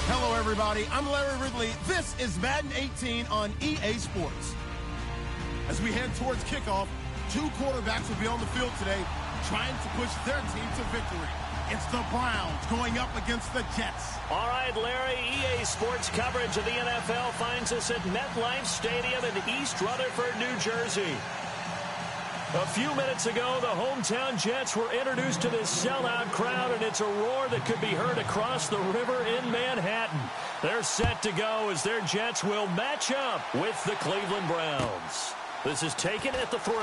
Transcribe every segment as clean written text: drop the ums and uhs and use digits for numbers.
Hello, everybody. I'm Larry Ridley. This is Madden 18 on EA Sports. As we head towards kickoff, two quarterbacks will be on the field today trying to push their team to victory. It's the Browns going up against the Jets. All right, Larry, EA Sports coverage of the NFL finds us at MetLife Stadium in East Rutherford, New Jersey. A few minutes ago, the hometown Jets were introduced to this sellout crowd, and it's a roar that could be heard across the river in Manhattan. They're set to go as their Jets will match up with the Cleveland Browns. This is taken at the 3.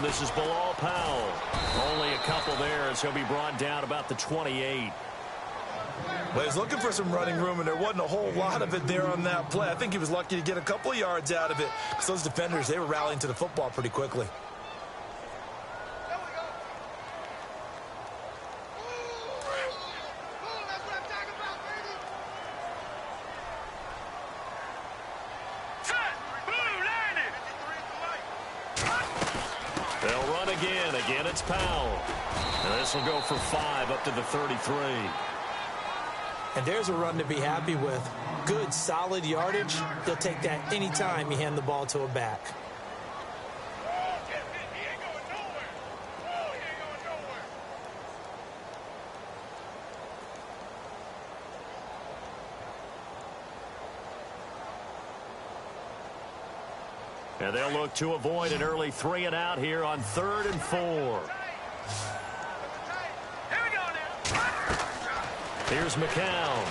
This is Bilal Powell. Only a couple there as he'll be brought down about the 28. Well, he's looking for some running room, and there wasn't a whole lot of it there on that play. I think he was lucky to get a couple of yards out of it because those defenders, they were rallying to the football pretty quickly. Again, it's Powell. And this will go for 5 up to the 33. And there's a run to be happy with. Good, solid yardage. He'll take that anytime you hand the ball to a back. And they'll look to avoid an early 3 and out here on 3rd and 4. Here's McCown.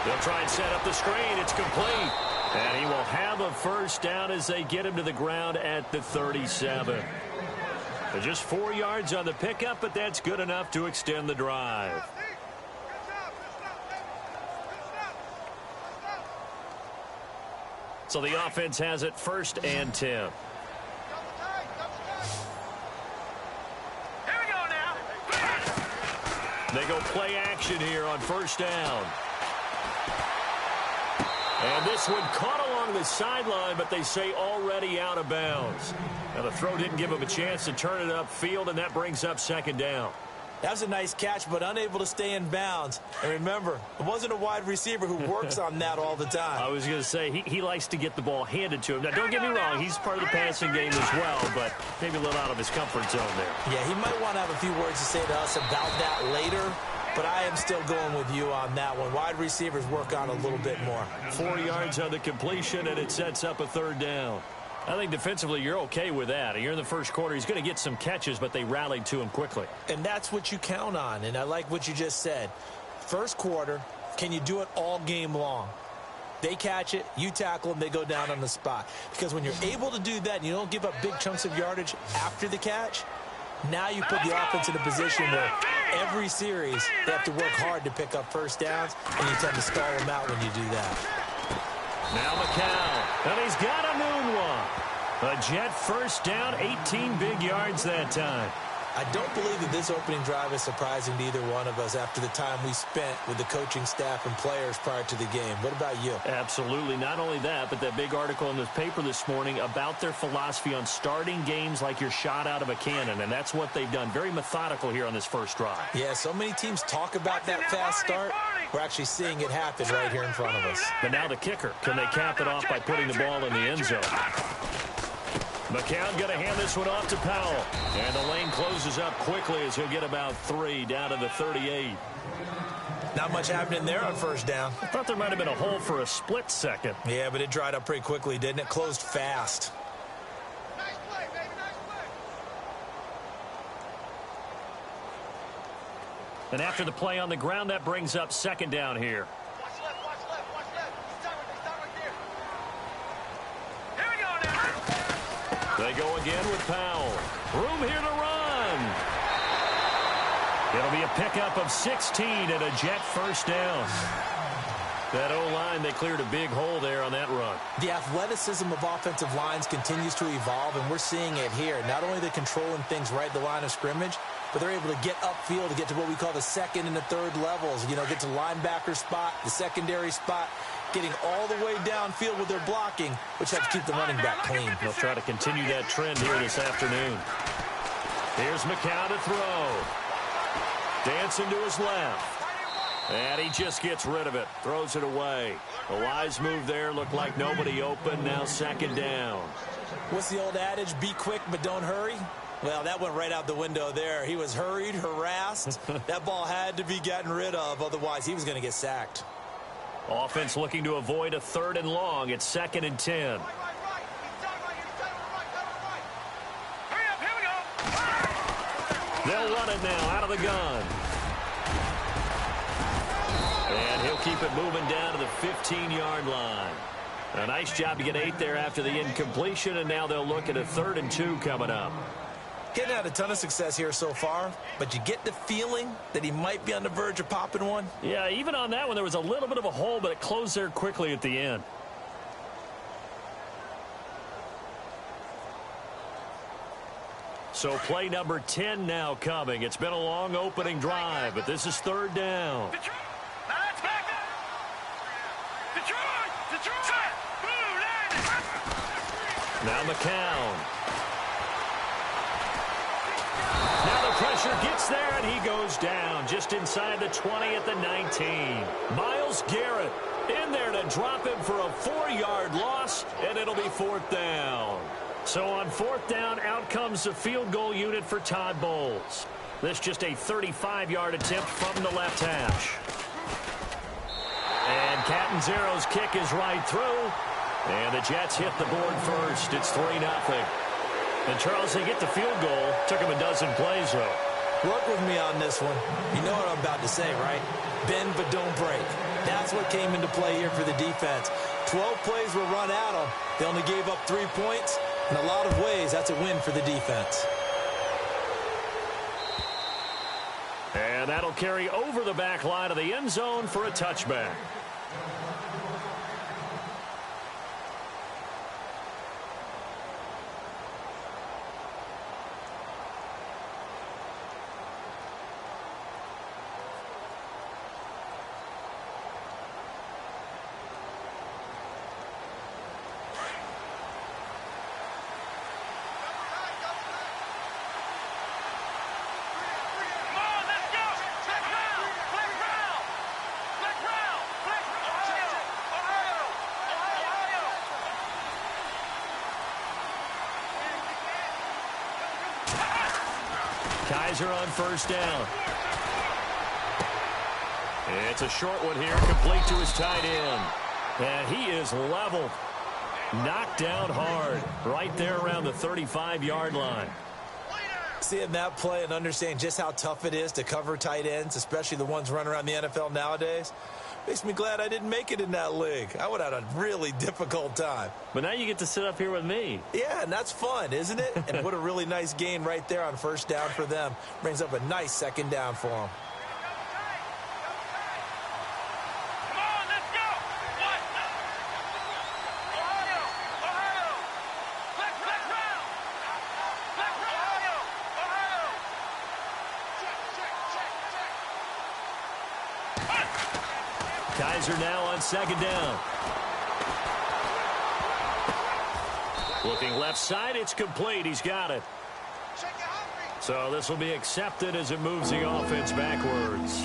They'll try and set up the screen. It's complete. And he will have a first down as they get him to the ground at the 37. So just 4 yards on the pickup, but that's good enough to extend the drive. So the offense has it 1st and 10. They go play action here on 1st down. And this one caught along the sideline, but they say already out of bounds. Now the throw didn't give him a chance to turn it upfield, and that brings up 2nd down. That was a nice catch, but unable to stay in bounds. And remember, it wasn't a wide receiver who works on that all the time. I was going to say, he likes to get the ball handed to him. Now, don't get me wrong, he's part of the passing game as well, but maybe a little out of his comfort zone there. Yeah, he might want to have a few words to say to us about that later, but I am still going with you on that one. Wide receivers work on a little bit more. 4 yards on the completion, and it sets up a 3rd down. I think defensively you're okay with that. You're in the first quarter. He's going to get some catches, but they rallied to him quickly. And that's what you count on, and I like what you just said. First quarter, can you do it all game long? They catch it, you tackle them, they go down on the spot. Because when you're able to do that and you don't give up big chunks of yardage after the catch, now you put the offense in a position where every series they have to work hard to pick up first downs, and you tend to stall them out when you do that. Now McCown, and he's got a noon one. A Jet first down, 18 big yards that time. I don't believe that this opening drive is surprising to either one of us after the time we spent with the coaching staff and players prior to the game. What about you? Absolutely. Not only that, but that big article in the paper this morning about their philosophy on starting games like you're shot out of a cannon, and that's what they've done. Very methodical here on this first drive. Yeah, so many teams talk about that fast start. We're actually seeing it happen right here in front of us. But now the kicker. Can they cap it off by putting the ball in the end zone? McCown going to hand this one off to Powell. And the lane closes up quickly as he'll get about 3 down to the 38. Not much happening there on first down. I thought there might have been a hole for a split second. Yeah, but it dried up pretty quickly, didn't it? Closed fast. Nice play, baby, nice play. And after the play on the ground, that brings up 2nd down here. Watch left, watch left, watch left. Stop right there. Here we go now. They go again with Powell. Room here to run. It'll be a pickup of 16 and a Jet first down. That O-line, they cleared a big hole there on that run. The athleticism of offensive lines continues to evolve, and we're seeing it here. Not only are they controlling things right at the line of scrimmage, but they're able to get upfield to get to what we call the second and the third levels. You know, get to linebacker spot, the secondary spot, getting all the way downfield with their blocking, which helps keep the running back clean. They'll try to continue that trend here this afternoon. Here's McCown to throw. Dancing to his left. And he just gets rid of it. Throws it away. A wise move there. Looked like nobody open. Now second down. What's the old adage? Be quick, but don't hurry. Well, that went right out the window there. He was hurried, harassed. That ball had to be gotten rid of. Otherwise, he was going to get sacked. Offense looking to avoid a 3rd and long. It's 2nd and 10. They'll run it now out of the gun. And he'll keep it moving down to the 15-yard line. A nice job to get 8 there after the incompletion, and now they'll look at a 3rd and 2 coming up. Getting had a ton of success here so far, but you get the feeling that he might be on the verge of popping one. Yeah, even on that one, there was a little bit of a hole, but it closed there quickly at the end. So play number 10 now coming. It's been a long opening drive, but this is 3rd down. Now McCown. Now the pressure gets there, and he goes down just inside the 20 at the 19. Myles Garrett in there to drop him for a 4-yard loss, and it'll be 4th down. So on 4th down, out comes the field goal unit for Todd Bowles. This just a 35-yard attempt from the left hash. And Catanzaro's kick is right through. And the Jets hit the board first. It's 3-0. And, Charles, they get the field goal. Took him a dozen plays, though. Work with me on this one. You know what I'm about to say, right? Bend but don't break. That's what came into play here for the defense. 12 plays were run at them. They only gave up 3 points. In a lot of ways, that's a win for the defense. And that'll carry over the back line of the end zone for a touchback. Kaiser on 1st down. It's a short one here, complete to his tight end. And he is leveled. Knocked down hard right there around the 35-yard line. Seeing that play and understanding just how tough it is to cover tight ends, especially the ones running around the NFL nowadays, makes me glad I didn't make it in that league. I would have had a really difficult time. But now you get to sit up here with me. Yeah, and that's fun, isn't it? And what a really nice gain right there on 1st down for them. Brings up a nice 2nd down for them. Kaiser now on 2nd down. Looking left side, it's complete. He's got it. So this will be accepted as it moves the offense backwards.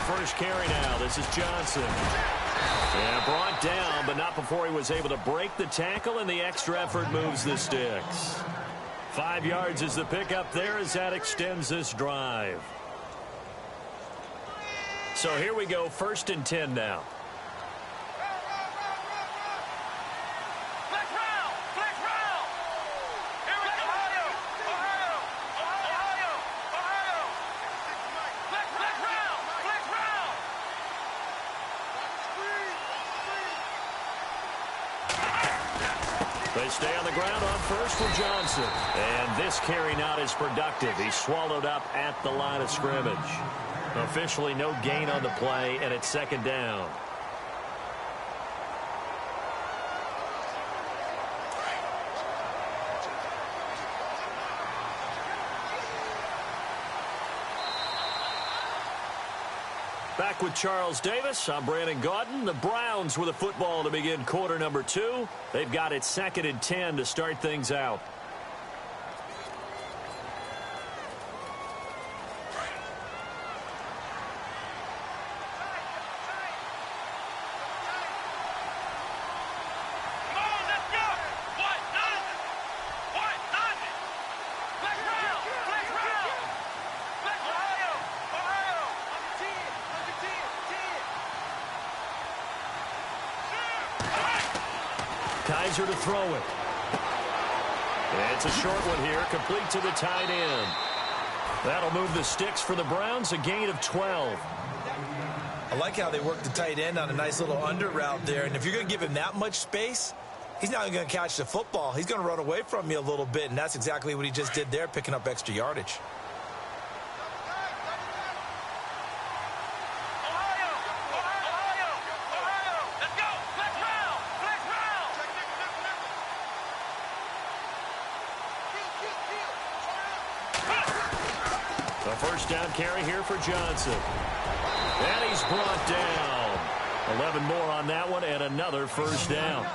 First carry now. This is Johnson. And brought down, but not before he was able to break the tackle, and the extra effort moves the sticks. 5 yards is the pickup there as that extends this drive. So here we go, 1st and 10 now. They stay on the ground on first for Johnson. And this carry not as productive. He's swallowed up at the line of scrimmage. Officially no gain on the play, and it's second down. Back with Charles Davis, I'm Brandon Gaudin. The Browns with a football to begin quarter number 2. They've got it 2nd and 10 to start things out. Kaiser to throw it. It's a short one here, complete to the tight end. That'll move the sticks for the Browns, a gain of 12. I like how they work the tight end on a nice little under route there. And if you're going to give him that much space, he's not going to catch the football. He's going to run away from you a little bit, and that's exactly what he just did there, picking up extra yardage. First down carry here for Johnson. And he's brought down. 11 more on that one and another first down.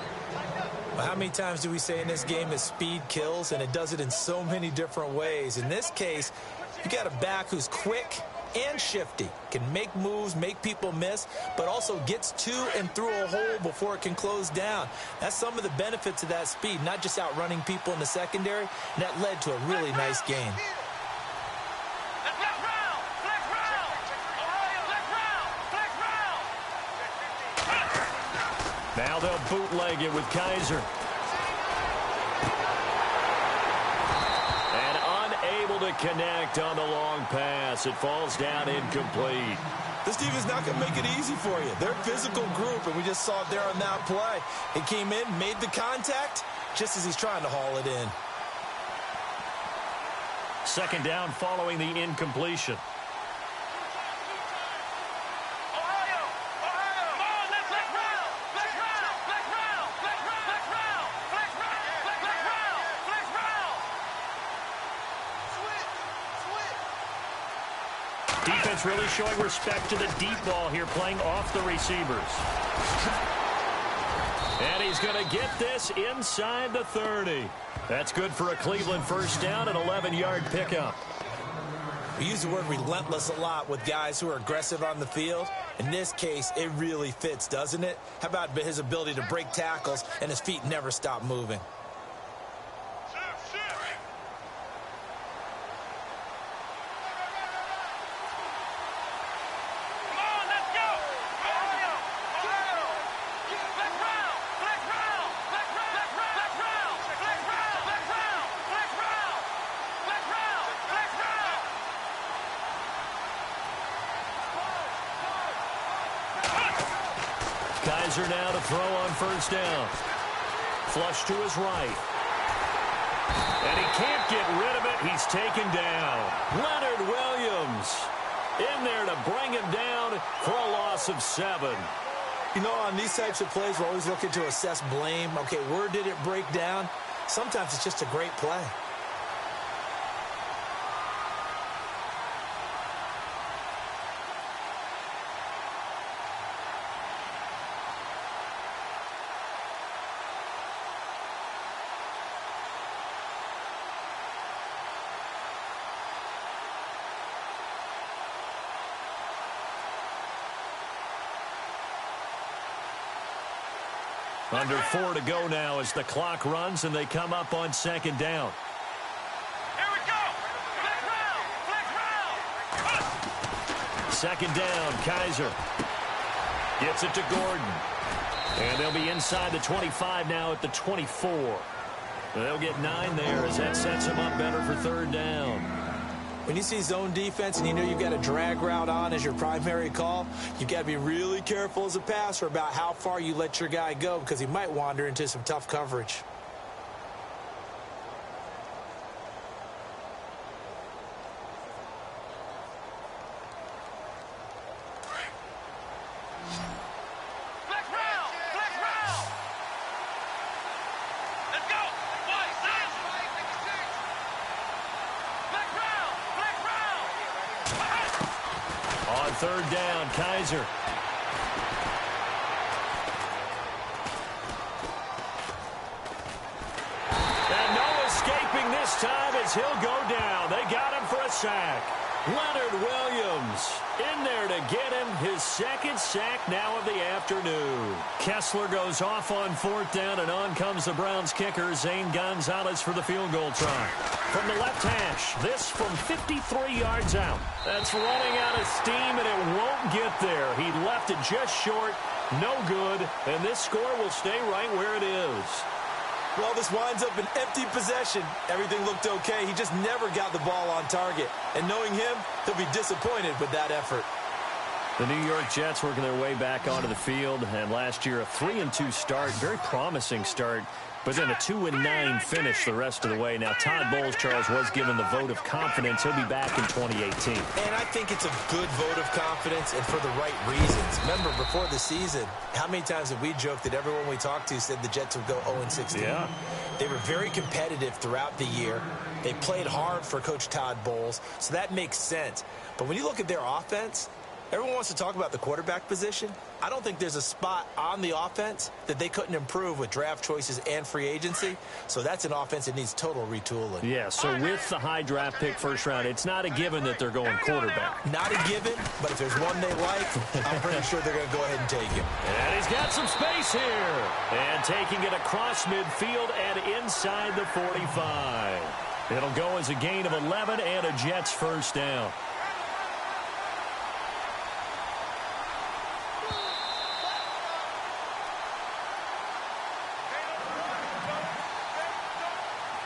Well, how many times do we say in this game that speed kills, and it does it in so many different ways? In this case, you got a back who's quick and shifty, can make moves, make people miss, but also gets to and through a hole before it can close down. That's some of the benefits of that speed, not just outrunning people in the secondary, and that led to a really nice game. Now they'll bootleg it with Kaiser. And unable to connect on the long pass. It falls down incomplete. This team is not going to make it easy for you. They're a physical group, and we just saw it there on that play. He came in, made the contact, just as he's trying to haul it in. Second down following the incompletion. Defense really showing respect to the deep ball here, playing off the receivers. And he's going to get this inside the 30. That's good for a Cleveland first down, an 11-yard pickup. We use the word relentless a lot with guys who are aggressive on the field. In this case, it really fits, doesn't it? How about his ability to break tackles and his feet never stop moving? Kaiser now to throw on first down. Flush to his right. And he can't get rid of it. He's taken down. Leonard Williams in there to bring him down for a loss of 7. You know, on these types of plays, we're always looking to assess blame. Okay, where did it break down? Sometimes it's just a great play. Under 4 to go now as the clock runs and they come up on second down. Here we go. Flex round. Second down, Kaiser. Gets it to Gordon. And they'll be inside the 25 now at the 24. They'll get 9 there as that sets them up better for third down. When you see zone defense and you know you've got a drag route on as your primary call, you've got to be really careful as a passer about how far you let your guy go because he might wander into some tough coverage. third down. Kaiser. And no escaping this time as he'll go down. They got him for a sack. Leonard Williams in there to get him his second sack now of the afternoon. Kessler goes off on fourth down, and on comes the Browns kicker, Zane Gonzalez, for the field goal try. From the left hash, this from 53 yards out. That's running out of steam, and it won't get there. He left it just short, no good, and this score will stay right where it is. Well, this winds up an empty possession. Everything looked okay. He just never got the ball on target. And knowing him, he'll be disappointed with that effort. The New York Jets working their way back onto the field. And last year, a 3-2 start. Very promising start. But then a 2-9 finish the rest of the way. Now, Todd Bowles, Charles, was given the vote of confidence. He'll be back in 2018. And I think it's a good vote of confidence and for the right reasons. Remember, before the season, how many times have we joked that everyone we talked to said the Jets would go 0-16? Yeah. They were very competitive throughout the year. They played hard for Coach Todd Bowles, so that makes sense. But when you look at their offense, everyone wants to talk about the quarterback position. I don't think there's a spot on the offense that they couldn't improve with draft choices and free agency. So that's an offense that needs total retooling. Yeah, so with the high draft pick first round, it's not a given that they're going quarterback. Not a given, but if there's one they like, I'm pretty sure they're going to go ahead and take him. And he's got some space here. And taking it across midfield and inside the 45. It'll go as a gain of 11 and a Jets first down.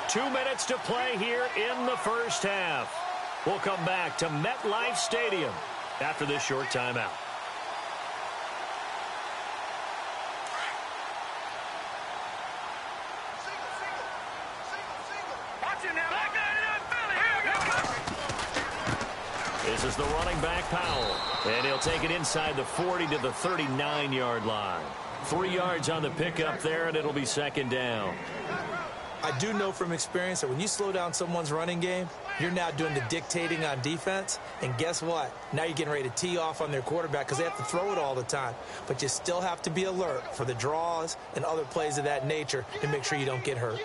Two minutes to play here in the first half. We'll come back to MetLife Stadium after this short timeout. This is the running back, Powell. And he'll take it inside the 40 to the 39-yard line. 3 yards on the pickup there, and it'll be second down. I do know from experience that when you slow down someone's running game, you're now doing the dictating on defense. And guess what? Now you're getting ready to tee off on their quarterback because they have to throw it all the time. But you still have to be alert for the draws and other plays of that nature to make sure you don't get hurt.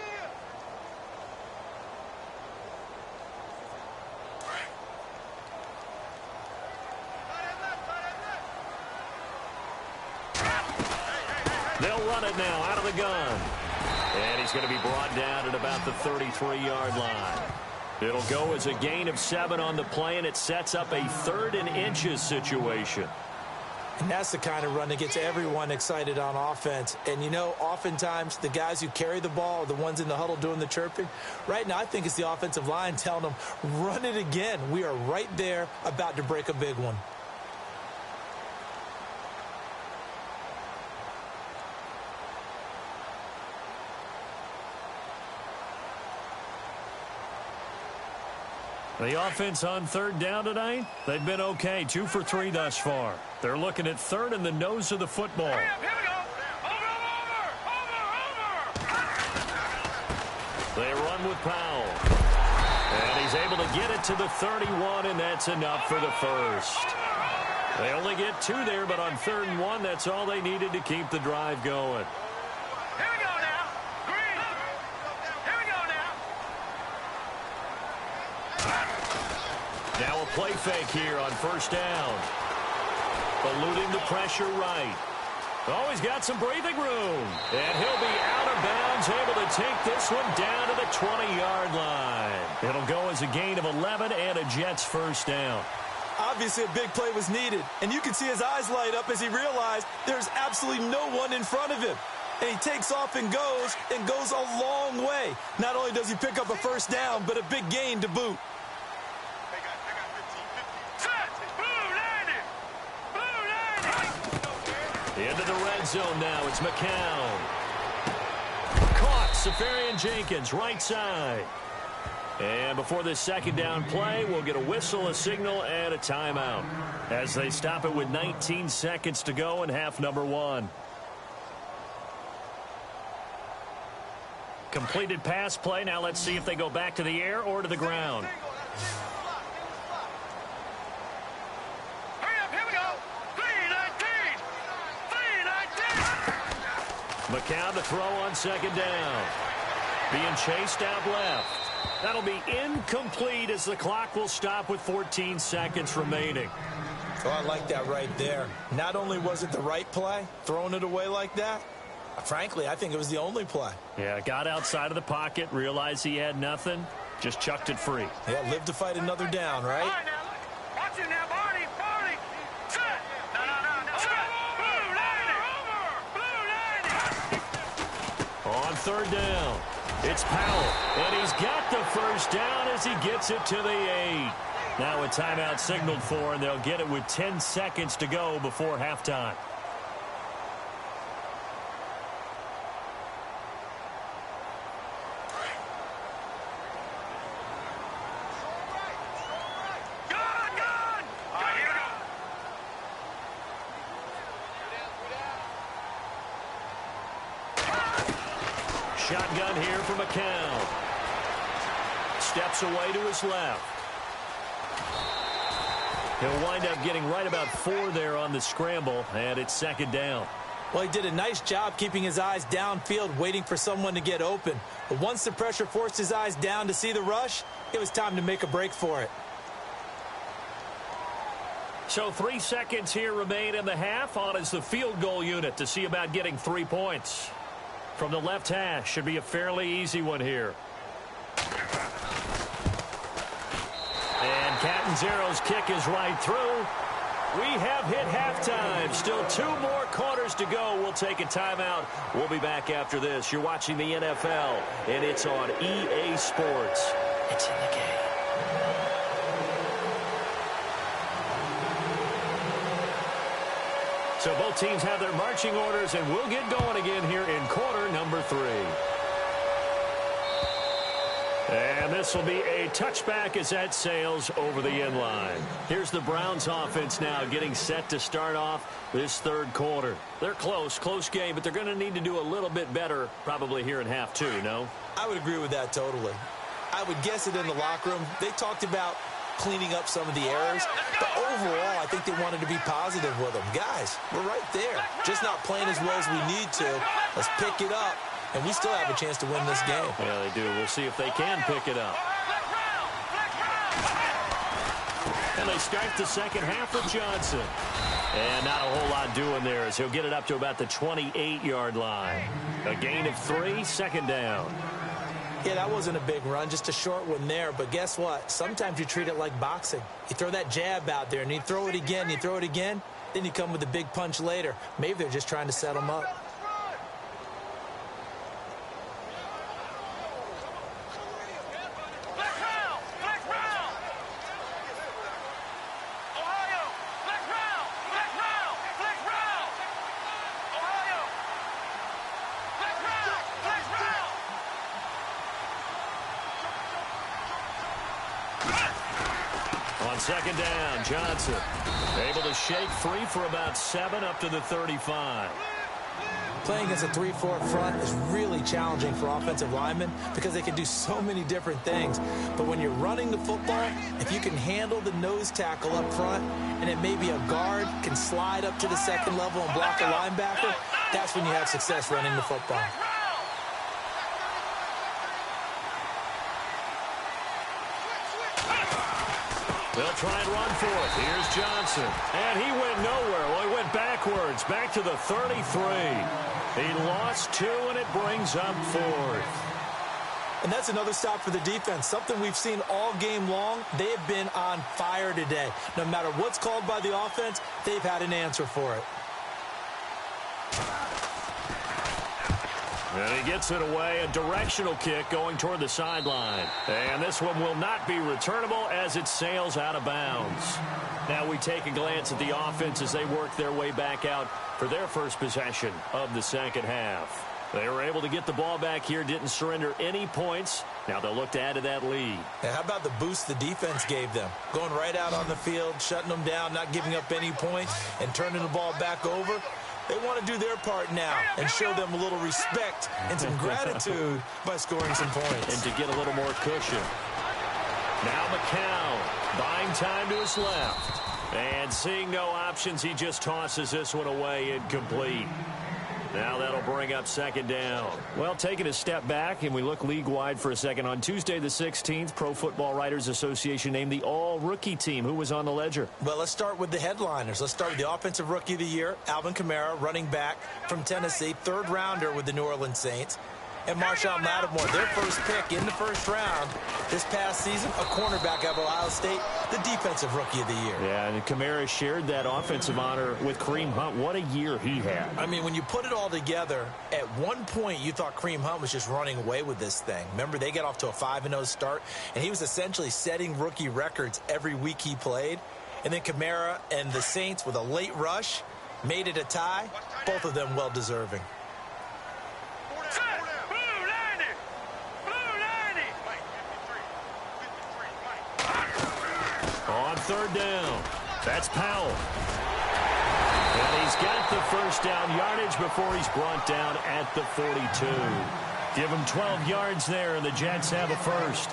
They'll run it now out of the gun. And he's going to be brought down at about the 33-yard line. It'll go as a gain of 7 on the play, and it sets up a 3rd and inches situation. And that's the kind of run that gets everyone excited on offense. And, you know, oftentimes the guys who carry the ball are the ones in the huddle doing the chirping. Right now, I think it's the offensive line telling them, run it again. We are right there about to break a big one. The offense on third down tonight, they've been okay. 2 for 3 thus far. They're looking at third in the nose of the football. Here we go. Over. They run with Powell. And he's able to get it to the 31, and that's enough for the first. They only get 2 there, but on 3rd and 1, that's all they needed to keep the drive going. Here we go now. Green. Here we go now. Now a play fake here on first down. Eluding the pressure right. Oh, he's got some breathing room. And he'll be out of bounds, able to take this one down to the 20-yard line. It'll go as a gain of 11 and a Jets first down. Obviously, a big play was needed, and you can see his eyes light up as he realized there's absolutely no one in front of him. And he takes off and goes a long way. Not only does he pick up a first down, but a big gain to boot. Into the red zone now. It's McCown. Caught. Safarian Jenkins, right side. And before this second down play, we'll get a whistle, a signal, and a timeout as they stop it with 19 seconds to go in half number 1. Completed pass play. Now let's see if they go back to the air or to the ground. Hurry up, here McCown to throw on second down. Being chased out left. That'll be incomplete as the clock will stop with 14 seconds remaining. Oh, I like that right there. Not only was it the right play, throwing it away like that, frankly, I think it was the only play. Yeah, got outside of the pocket, realized he had nothing, just chucked it free. Yeah, live to fight another down, right? All right, now. Watch it now, Barney. Set. No. Set. Blue 90. On third down, it's Powell, and he's got the first down as he gets it to the 8. Now a timeout signaled for, and they'll get it with 10 seconds to go before halftime. Shotgun here for McCown. Steps away to his left. He'll wind up getting right about 4 there on the scramble, and it's second down. Well, he did a nice job keeping his eyes downfield, waiting for someone to get open. But once the pressure forced his eyes down to see the rush, it was time to make a break for it. So 3 seconds here remain in the half. On is the field goal unit to see about getting 3 points. From the left hash, should be a fairly easy one here. And Catanzaro's kick is right through. We have hit halftime. Still 2 more quarters to go. We'll take a timeout. We'll be back after this. You're watching the NFL, and it's on EA Sports. It's in the game. So both teams have their marching orders, and we'll get going again here in quarter number 3. And this will be a touchback as that sails over the end line. Here's the Browns offense now getting set to start off this third quarter. They're close game, but they're going to need to do a little bit better probably here in half 2, no? I would agree with that totally. I would guess it in the locker room. They talked about cleaning up some of the errors, but overall, I think they wanted to be positive with them. Guys, we're right there. Just not playing as well as we need to. Let's pick it up, and we still have a chance to win this game. Yeah, they do. We'll see if they can pick it up. And they start the second half with Johnson. And not a whole lot doing there as he'll get it up to about the 28-yard line. A gain of 3, second down. Yeah, that wasn't a big run, just a short one there. But guess what? Sometimes you treat it like boxing. You throw that jab out there, and you throw it again, then you come with a big punch later. Maybe they're just trying to set them up. Second down, Johnson able to shake free for about 7 up to the 35. Playing against a 3-4 front is really challenging for offensive linemen because they can do so many different things. But when you're running the football, if you can handle the nose tackle up front and then maybe a guard can slide up to the second level and block a linebacker, that's when you have success running the football. They'll try and run for it. Here's Johnson. And he went nowhere. Well, he went backwards, back to the 33. He lost 2, and it brings up 4th. And that's another stop for the defense. Something we've seen all game long. They have been on fire today. No matter what's called by the offense, they've had an answer for it. And he gets it away, a directional kick going toward the sideline. And this one will not be returnable as it sails out of bounds. Now we take a glance at the offense as they work their way back out for their first possession of the second half. They were able to get the ball back here, didn't surrender any points. Now they'll look to add to that lead. And how about the boost the defense gave them? Going right out on the field, shutting them down, not giving up any points, and turning the ball back over. They want to do their part now and show them a little respect and some gratitude by scoring some points. And to get a little more cushion. Now McCown buying time to his left. And seeing no options, he just tosses this one away incomplete. Now that'll bring up second down. Well, taking a step back, and we look league-wide for a second. On Tuesday the 16th, Pro Football Writers Association named the all-rookie team. Who was on the ledger? Well, let's start with the headliners. Let's start with the Offensive Rookie of the Year, Alvin Kamara, running back from Tennessee, third-rounder with the New Orleans Saints. And Marshawn Lattimore, their first pick in the first round this past season, a cornerback out of Ohio State, the Defensive Rookie of the Year. Yeah, and Kamara shared that offensive honor with Kareem Hunt. What a year he had. I mean, when you put it all together, at one point you thought Kareem Hunt was just running away with this thing. Remember, they got off to a 5-0 start, and he was essentially setting rookie records every week he played. And then Kamara and the Saints with a late rush made it a tie, both of them well-deserving. On third down, that's Powell. And he's got the first down yardage before he's brought down at the 42. Give him 12 yards there, and the Jets have a first.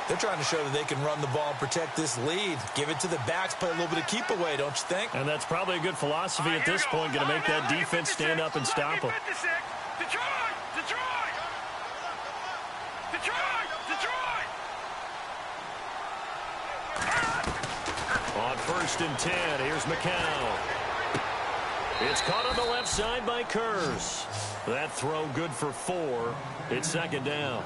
They're trying to show that they can run the ball and protect this lead. Give it to the backs, play a little bit of keep away, don't you think? And that's probably a good philosophy at this point, going to make that defense stand up and stop them. On first and 10, here's McCown. It's caught on the left side by Kurz. That throw good for 4. It's second down.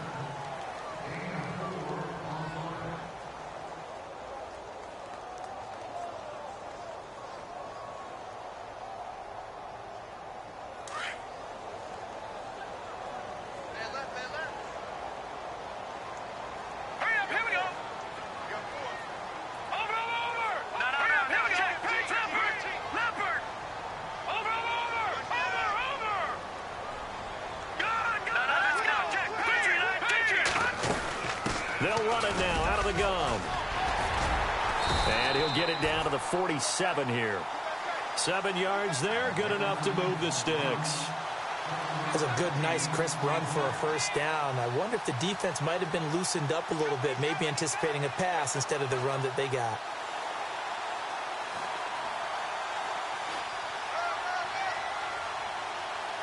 They'll run it now out of the gun. And he'll get it down to the 47 here. 7 yards there, good enough to move the sticks. That's a good, nice, crisp run for a first down. I wonder if the defense might have been loosened up a little bit, maybe anticipating a pass instead of the run that they got.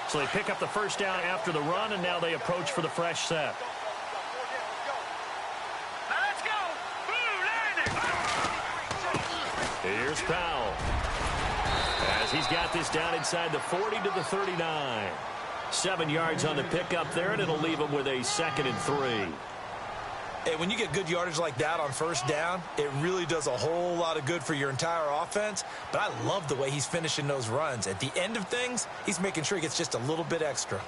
So they pick up the first down after the run, and now they approach for the fresh set. Here's Powell. As he's got this down inside the 40 to the 39. 7 yards on the pickup there, and it'll leave him with a 2nd and 3. Hey, when you get good yardage like that on first down, it really does a whole lot of good for your entire offense. But I love the way he's finishing those runs. At the end of things, he's making sure he gets just a little bit extra.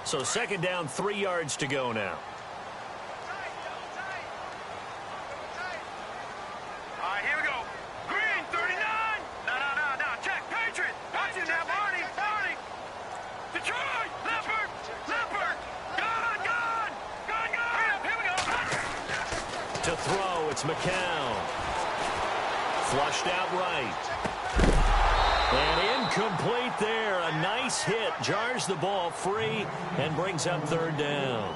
So second down, 3 yards to go now. To throw, it's McCown. Flushed out right. And incomplete there. A nice hit. Jars the ball free and brings up third down.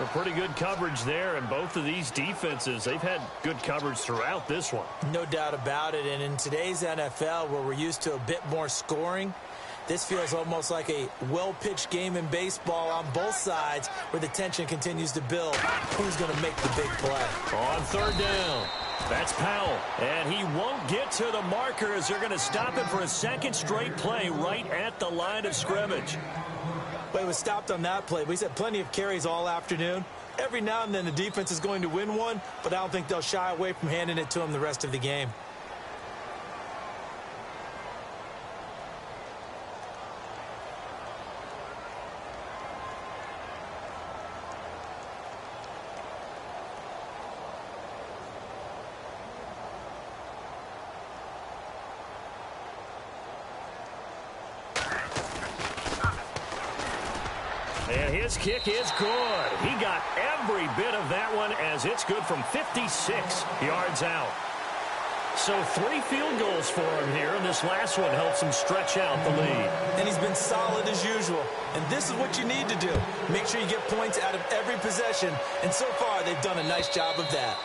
A pretty good coverage there, and both of these defenses, they've had good coverage throughout this one. No doubt about it. And in today's NFL, where we're used to a bit more scoring, this feels almost like a well-pitched game in baseball on both sides where the tension continues to build. Who's going to make the big play? On third down, that's Powell. And he won't get to the marker as they're going to stop him for a second straight play right at the line of scrimmage. But he was stopped on that play. He's had plenty of carries all afternoon. Every now and then the defense is going to win one, but I don't think they'll shy away from handing it to him the rest of the game. And his kick is good. He got every bit of that one as it's good from 56 yards out. So 3 field goals for him here, and this last one helps him stretch out the lead. And he's been solid as usual. And this is what you need to do. Make sure you get points out of every possession. And so far, they've done a nice job of that.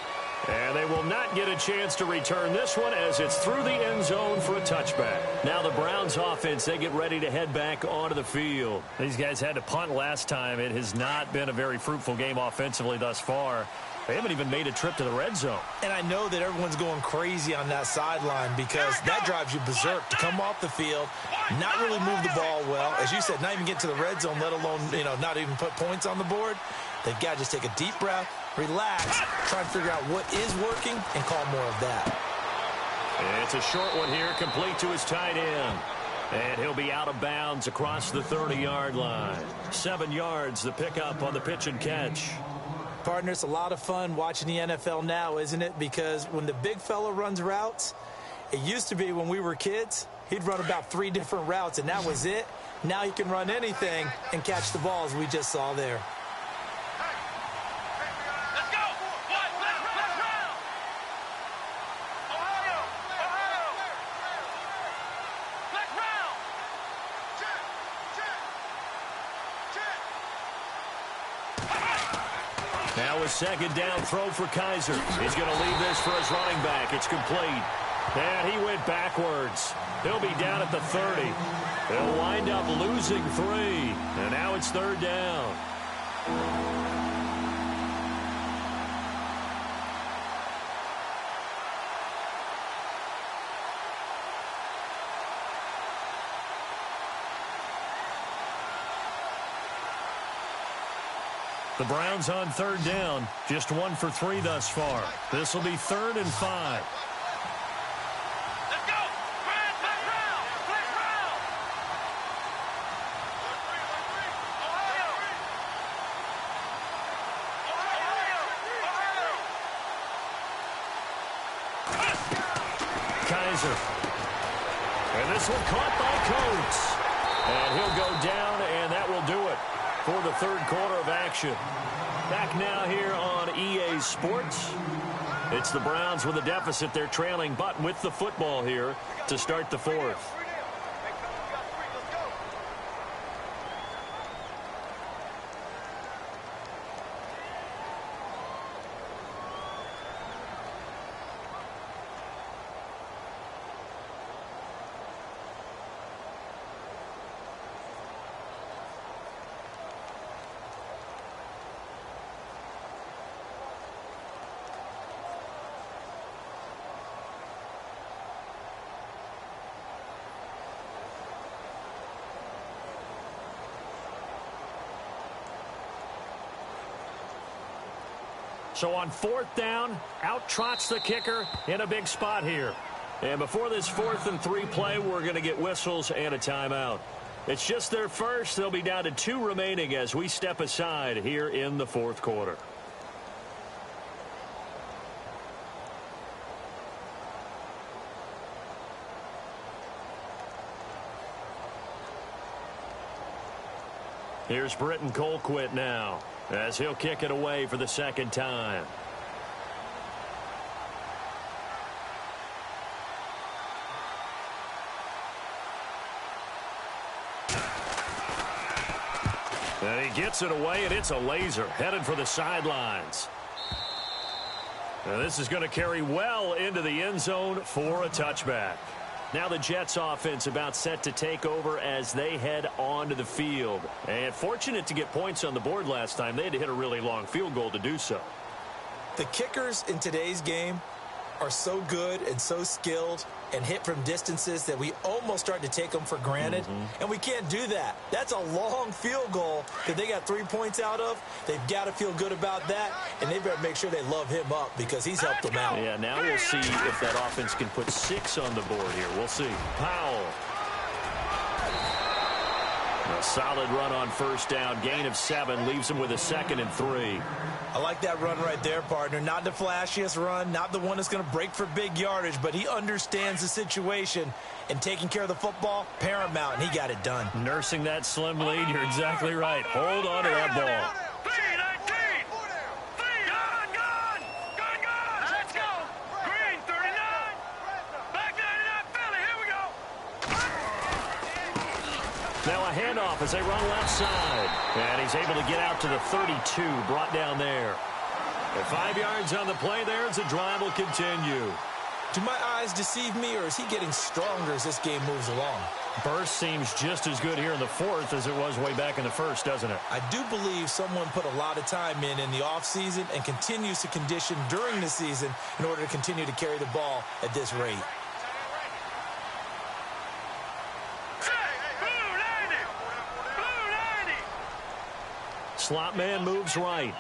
And they will not get a chance to return this one as it's through the end zone for a touchback. Now the Browns offense, they get ready to head back onto the field. These guys had to punt last time. It has not been a very fruitful game offensively thus far. They haven't even made a trip to the red zone. And I know that everyone's going crazy on that sideline because that drives you berserk to come off the field, not really move the ball well. As you said, not even get to the red zone, let alone, not even put points on the board. They've got to just take a deep breath, relax, try and figure out what is working, and call more of that. And it's a short one here, complete to his tight end. And he'll be out of bounds across the 30-yard line. 7 yards, the pickup on the pitch and catch. Partner, it's a lot of fun watching the NFL now, isn't it? Because when the big fella runs routes, it used to be when we were kids, he'd run about 3 different routes, and that was it. Now he can run anything and catch the balls we just saw there. Now a second down throw for Kaiser. He's going to leave this for his running back. It's complete. And he went backwards. He'll be down at the 30. They'll wind up losing 3. And now it's 3rd down. The Browns on 3rd down, just 1 for 3 thus far. This will be 3rd and 5. Let's go! Brad, back round! Back round! Kaiser. And this one caught by Coates. And he'll go down, and that will do it for the 3rd quarter of action. Back now here on EA Sports. It's the Browns with a deficit. They're trailing, but with the football here to start the 4th. So on 4th down, out trots the kicker in a big spot here. And before this 4th and 3 play, we're going to get whistles and a timeout. It's just their first. They'll be down to 2 remaining as we step aside here in the 4th quarter. Here's Britton Colquitt now, as he'll kick it away for the 2nd time. And he gets it away, and it's a laser, headed for the sidelines. Now this is going to carry well into the end zone for a touchback. Now the Jets offense about set to take over as they head onto the field. And fortunate to get points on the board last time. They had to hit a really long field goal to do so. The kickers in today's game are so good and so skilled and hit from distances that we almost start to take them for granted. And we can't do that. That's a long field goal that they got 3 points out of. They've got to feel good about that, and they better make sure they love him up because he's helped them out. Yeah, now we'll see if that offense can put 6 on the board here. We'll see. Powell. A solid run on 1st down. Gain of 7 leaves him with a 2nd and 3. I like that run right there, partner. Not the flashiest run, not the one that's going to break for big yardage, but he understands the situation, and taking care of the football, paramount, and he got it done. Nursing that slim lead, you're exactly right. Hold on to that ball. Let's go! Green, 39! Back 99, Philly, here we go! Now a handoff as they run left side. And he's able to get out to the 32, brought down there. And 5 yards on the play there as the drive will continue. Do my eyes deceive me, or is he getting stronger as this game moves along? Burst seems just as good here in the fourth as it was way back in the first, doesn't it? I do believe someone put a lot of time in the offseason and continues to condition during the season in order to continue to carry the ball at this rate. Slot man moves right.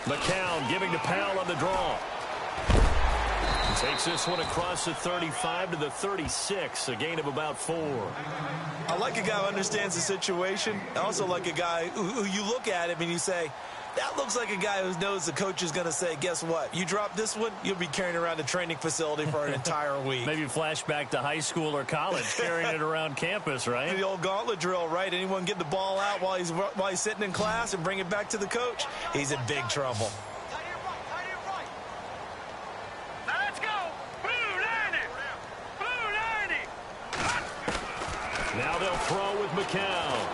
McCown giving to Powell on the draw. He takes this one across the 35 to the 36, a gain of about 4. I like a guy who understands the situation. I also like a guy who you look at him and you say, that looks like a guy who knows the coach is going to say, guess what? You drop this one, you'll be carrying around the training facility for an entire week. Maybe flashback to high school or college, carrying it around campus, right? The old gauntlet drill, right? Anyone get the ball out while he's sitting in class and bring it back to the coach? He's in big trouble. Let's go. Blue 90. Blue 90. Now they'll throw with McCown.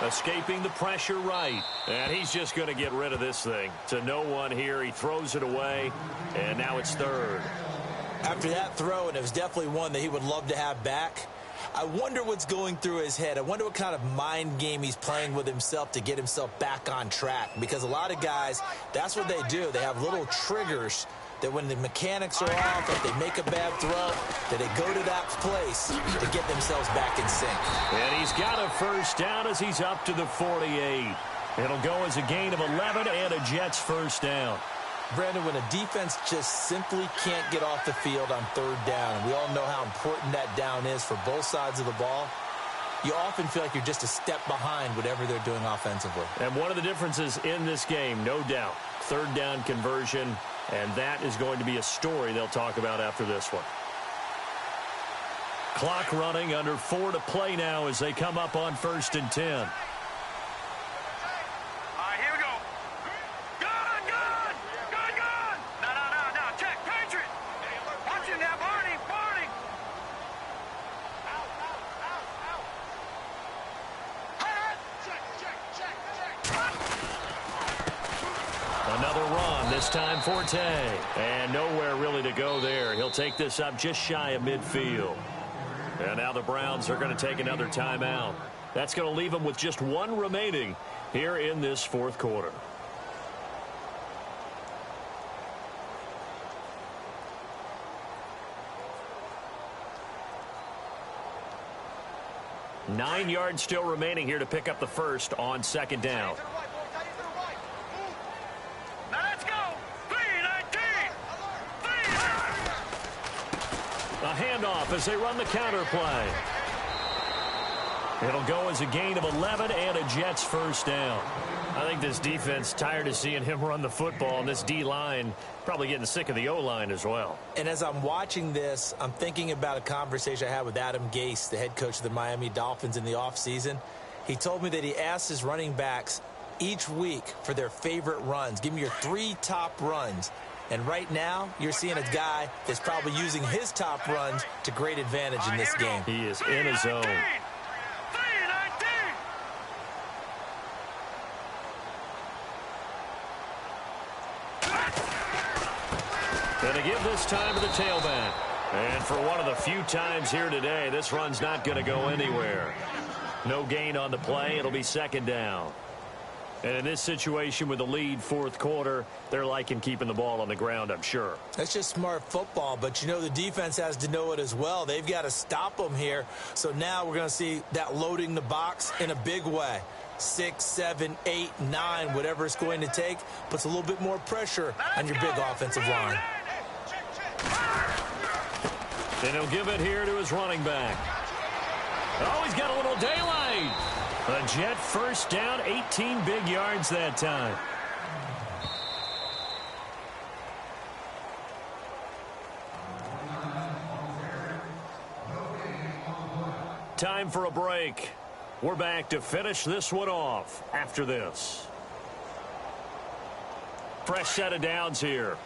Escaping the pressure right. And he's just going to get rid of this thing. To no one here. He throws it away. And now it's third. After that throw, and it was definitely one that he would love to have back, I wonder what's going through his head. I wonder what kind of mind game he's playing with himself to get himself back on track. Because a lot of guys, that's what they do. They have little triggers that when the mechanics are off, if they make a bad throw, that they go to that place to get themselves back in sync. And he's got a first down as he's up to the 48. It'll go as a gain of 11 and a Jets first down. Brandon, when a defense just simply can't get off the field on third down, and we all know how important that down is for both sides of the ball, you often feel like you're just a step behind whatever they're doing offensively. And one of the differences in this game, no doubt, third down conversion. And that is going to be a story they'll talk about after this one. Clock running, under 4 to play now as they come up on 1st and 10. All right, here we go. Gun. No. Check, Patriot. Watch it now, Barney. Another run, this time Forte. And nowhere really to go there. He'll take this up just shy of midfield. And now the Browns are going to take another timeout. That's going to leave them with just 1 remaining here in this fourth quarter. Nine yards still remaining here to pick up the first on 2nd down. A handoff as they run the counter play. It'll go as a gain of 11 and a Jets first down. I think this defense tired of seeing him run the football, and this D-line probably getting sick of the O-line as well. And as I'm watching this, I'm thinking about a conversation I had with Adam Gase, the head coach of the Miami Dolphins in the offseason. He told me that he asked his running backs each week for their favorite runs. Give me your 3 top runs. And right now, you're seeing a guy that's probably using his top runs to great advantage in this game. He is in his zone. Going to give this time to the tailback. And for one of the few times here today, this run's not going to go anywhere. No gain on the play. It'll be 2nd down. And in this situation with the lead fourth quarter, they're liking keeping the ball on the ground, I'm sure. That's just smart football, but you know the defense has to know it as well. They've got to stop them here. So now we're going to see that loading the box in a big way. 6, 7, 8, 9, whatever it's going to take, puts a little bit more pressure on your big offensive line. And he'll give it here to his running back. Oh, he's got a little daylight. A Jet first down, 18 big yards that time. Time for a break. We're back to finish this one off after this. Fresh set of downs here.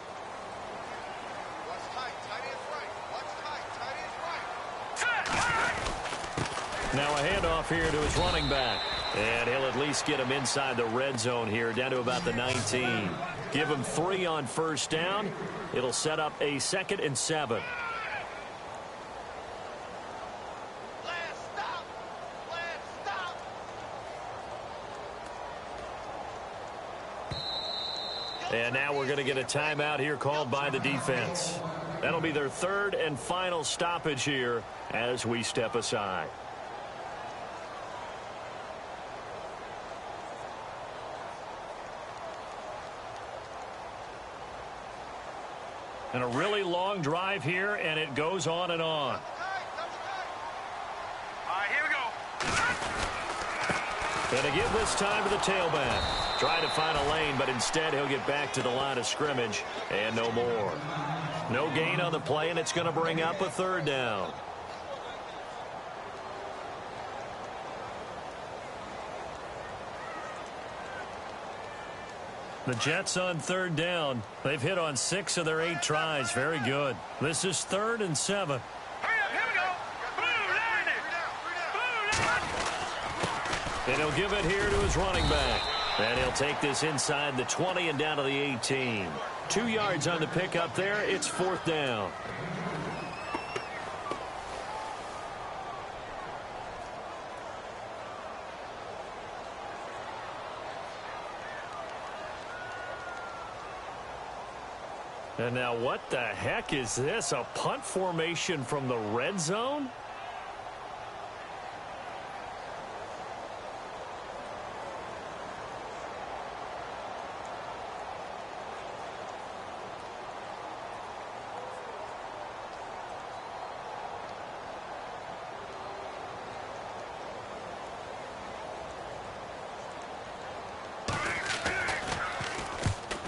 Now a handoff here to his running back. And he'll at least get him inside the red zone here, down to about the 19. Give him 3 on first down. It'll set up a 2nd and 7. And now we're going to get a timeout here called by the defense. That'll be their 3rd and final stoppage here as we step aside. And a really long drive here, and it goes on and on. All right, here we go. And to give this time to the tailback. Trying to find a lane, but instead he'll get back to the line of scrimmage and no more. No gain on the play, and it's going to bring up a 3rd down. The Jets on 3rd down. They've hit on 6 of their 8 tries. Very good. This is 3rd and 7. Hurry up, here we go. Blue line it. Blue line. And he'll give it here to his running back. And he'll take this inside the 20 and down to the 18. 2 yards on the pickup there. It's 4th down. And now what the heck is this? A punt formation from the red zone?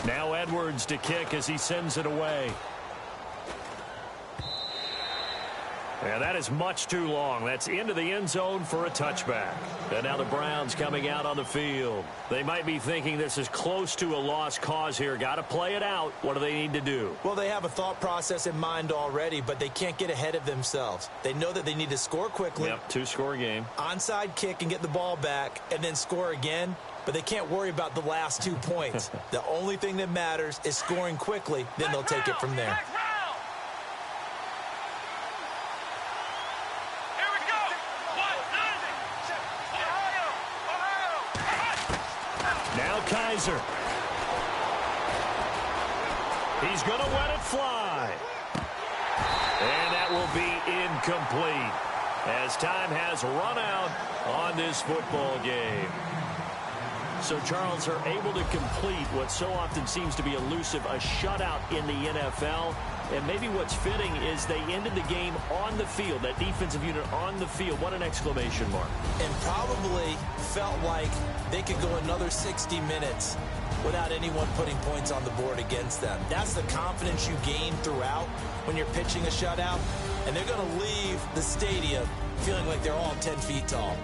Now Edwards to kick as he sends it away. And that is much too long. That's into the end zone for a touchback. And now the Browns coming out on the field. They might be thinking this is close to a lost cause here. Got to play it out. What do they need to do? Well, they have a thought process in mind already, but they can't get ahead of themselves. They know that they need to score quickly. Yep, 2-score game. Onside kick and get the ball back and then score again. But they can't worry about the last 2 points. The only thing that matters is scoring quickly. Then they'll take it from there. Here we go. Ohio. Now Kaiser. He's going to let it fly. And that will be incomplete as time has run out on this football game. So, Charles, are able to complete what so often seems to be elusive, a shutout in the NFL. And maybe what's fitting is they ended the game on the field, that defensive unit on the field. What an exclamation mark. And probably felt like they could go another 60 minutes without anyone putting points on the board against them. That's the confidence you gain throughout when you're pitching a shutout. And they're going to leave the stadium feeling like they're all 10 feet tall.